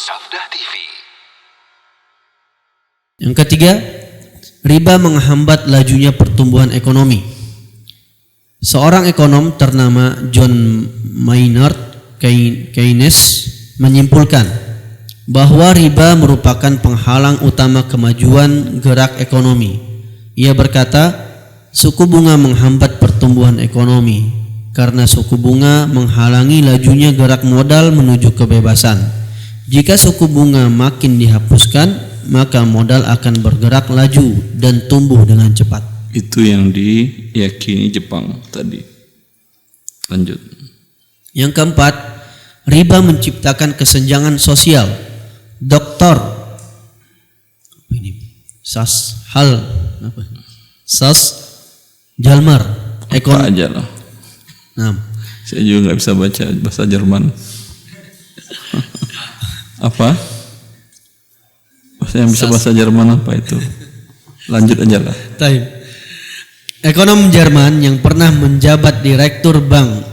Sabda TV. Yang ketiga, riba menghambat lajunya pertumbuhan ekonomi. Seorang ekonom ternama John Maynard Keynes menyimpulkan bahwa riba merupakan penghalang utama kemajuan gerak ekonomi. Ia berkata, suku bunga menghambat pertumbuhan ekonomi karena suku bunga menghalangi lajunya gerak modal menuju kebebasan. Jika suku bunga makin dihapuskan, maka modal akan bergerak laju dan tumbuh dengan cepat. Itu yang diyakini Jepang tadi. Lanjut. Yang keempat, riba menciptakan kesenjangan sosial. Dr. Sas Jalmar, Apa aja lah. Nah, Saya juga nggak bisa baca bahasa Jerman. Apa? Yang bisa bahasa Jerman apa itu? Lanjut aja lah. Ekonom Jerman yang pernah menjabat direktur bank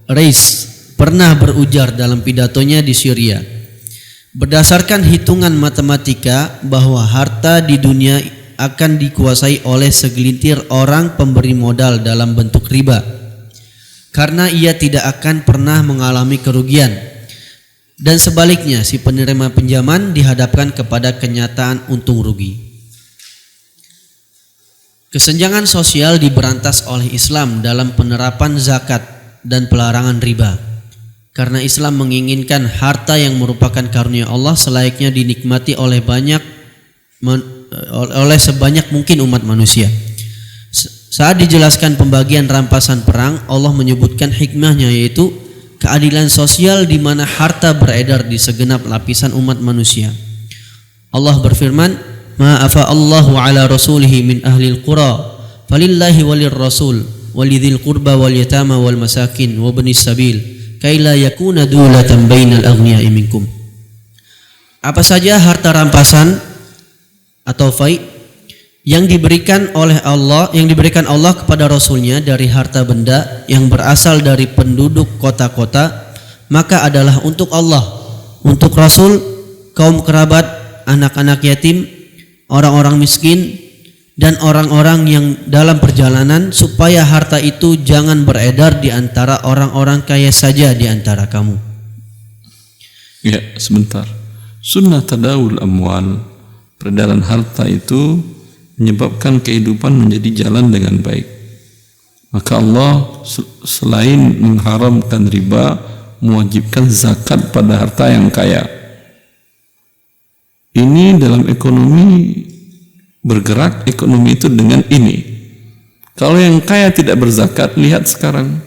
Reis pernah berujar dalam pidatonya di Syria, berdasarkan hitungan matematika bahwa harta di dunia akan dikuasai oleh segelintir orang pemberi modal dalam bentuk riba, karena ia tidak akan pernah mengalami kerugian, dan sebaliknya si penerima pinjaman dihadapkan kepada kenyataan untung rugi. Kesenjangan sosial diberantas oleh Islam dalam penerapan zakat dan pelarangan riba, karena Islam menginginkan harta yang merupakan karunia Allah selayaknya dinikmati oleh sebanyak mungkin umat manusia. Saat dijelaskan pembagian rampasan perang, Allah menyebutkan hikmahnya, yaitu keadilan sosial di mana harta beredar di segenap lapisan umat manusia. Allah berfirman, Ma afa Allahu ala rasulihi min ahlil qura falillahi walir rasul walidhil qurba wal yatama wal masakin wa bnis sabil kai la yakuna dulatan bainal aghniya'i minkum. Apa saja harta rampasan atau fai yang diberikan Allah kepada Rasulnya dari harta benda yang berasal dari penduduk kota-kota, maka adalah untuk Allah, untuk Rasul, kaum kerabat, anak-anak yatim, orang-orang miskin, dan orang-orang yang dalam perjalanan, supaya harta itu jangan beredar di antara orang-orang kaya saja di antara kamu. Ya, sebentar. Sunnah tadawul amwal, peredaran harta itu menyebabkan kehidupan menjadi jalan dengan baik. Maka Allah selain mengharamkan riba, mewajibkan zakat pada harta yang kaya. Ini dalam ekonomi bergerak, ekonomi itu dengan ini. Kalau yang kaya tidak berzakat, lihat sekarang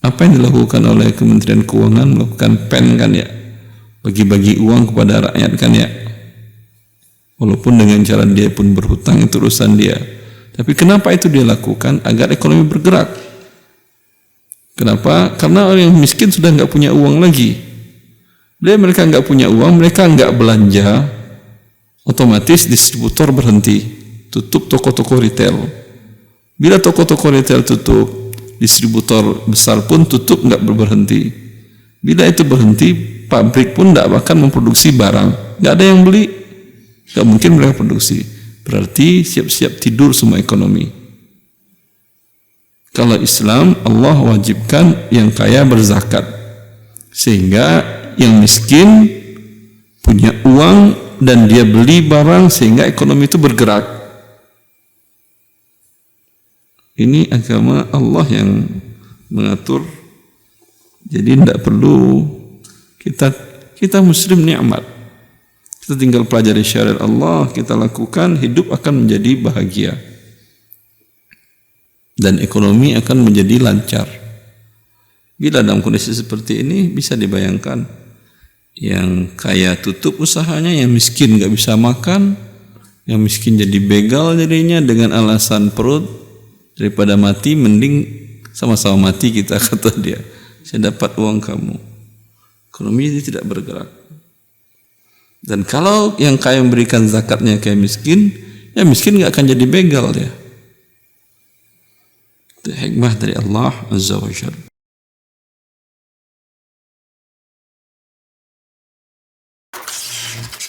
apa yang dilakukan oleh Kementerian Keuangan, melakukan PEN kan ya, bagi-bagi uang kepada rakyat kan ya, walaupun dengan cara dia pun berhutang, itu urusan dia. Tapi kenapa itu dia lakukan? Agar ekonomi bergerak. Kenapa? Karena orang yang miskin sudah nggak punya uang lagi. Mereka nggak punya uang, mereka nggak belanja, otomatis distributor berhenti, tutup toko-toko retail. Bila toko-toko retail tutup, distributor besar pun tutup, nggak berhenti. Bila itu berhenti, pabrik pun nggak akan memproduksi barang, nggak ada yang beli, nggak mungkin mereka produksi. Berarti siap-siap tidur semua ekonomi. Kalau Islam, Allah wajibkan yang kaya berzakat, sehingga yang miskin punya uang dan dia beli barang sehingga ekonomi itu bergerak. Ini agama Allah yang mengatur. Jadi tidak perlu kita muslim nikmat. Kita tinggal pelajari syariat Allah, kita lakukan, hidup akan menjadi bahagia. Dan ekonomi akan menjadi lancar. Bila dalam kondisi seperti ini, bisa dibayangkan yang kaya tutup usahanya, yang miskin nggak bisa makan, yang miskin jadi begal jadinya dengan alasan perut. Daripada mati, mending sama-sama mati kita, kata dia. Saya dapat uang kamu. Ekonomi ini tidak bergerak. Dan kalau yang kaya memberikan zakatnya kayak miskin, ya miskin nggak akan jadi begal dia. Itu hikmah dari Allah Azza wa Jalla. wabarakatuh.